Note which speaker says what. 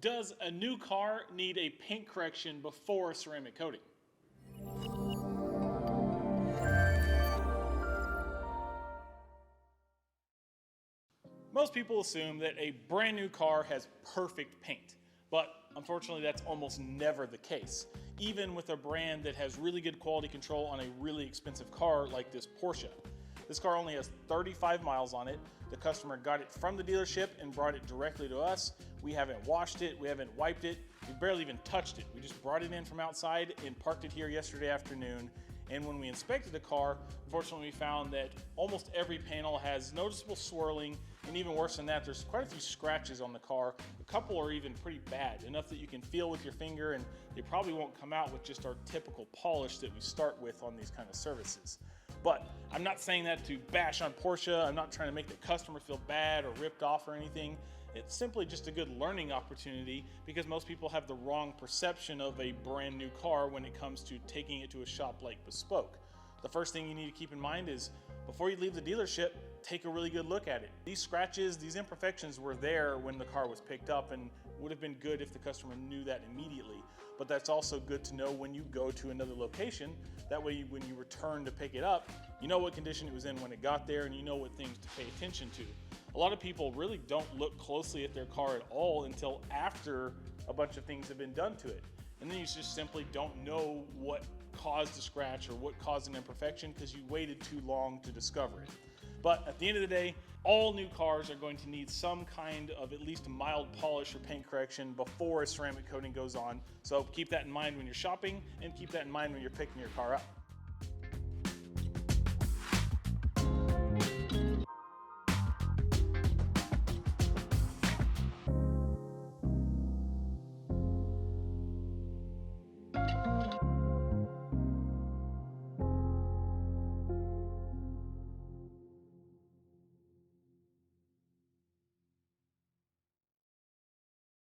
Speaker 1: Does a new car need a paint correction before ceramic coating? Most people assume that a brand new car has perfect paint, but unfortunately that's almost never the case, even with a brand that has really good quality control on a really expensive car like this Porsche. This car only has 35 miles on it. The customer got it from the dealership and brought it directly to us. We haven't washed it, we haven't wiped it, we barely even touched it. We just brought it in from outside and parked it here yesterday afternoon. And when we inspected the car, unfortunately we found that almost every panel has noticeable swirling, and even worse than that, there's quite a few scratches on the car. A couple are even pretty bad, enough that you can feel with your finger, and they probably won't come out with just our typical polish that we start with on these kind of services. But I'm not saying that to bash on Porsche. I'm not trying to make the customer feel bad or ripped off or anything. It's simply just a good learning opportunity because most people have the wrong perception of a brand new car when it comes to taking it to a shop like Bespoke. The first thing you need to keep in mind is before you leave the dealership, take a really good look at it. These scratches, these imperfections were there when the car was picked up and would have been good if the customer knew that immediately. But that's also good to know when you go to another location. That way, when you return to pick it up, you know what condition it was in when it got there and you know what things to pay attention to. A lot of people really don't look closely at their car at all until after a bunch of things have been done to it. And then you just simply don't know what caused the scratch or what caused an imperfection because you waited too long to discover it. But at the end of the day, all new cars are going to need some kind of at least mild polish or paint correction before a ceramic coating goes on. So keep that in mind when you're shopping and keep that in mind when you're picking your car up.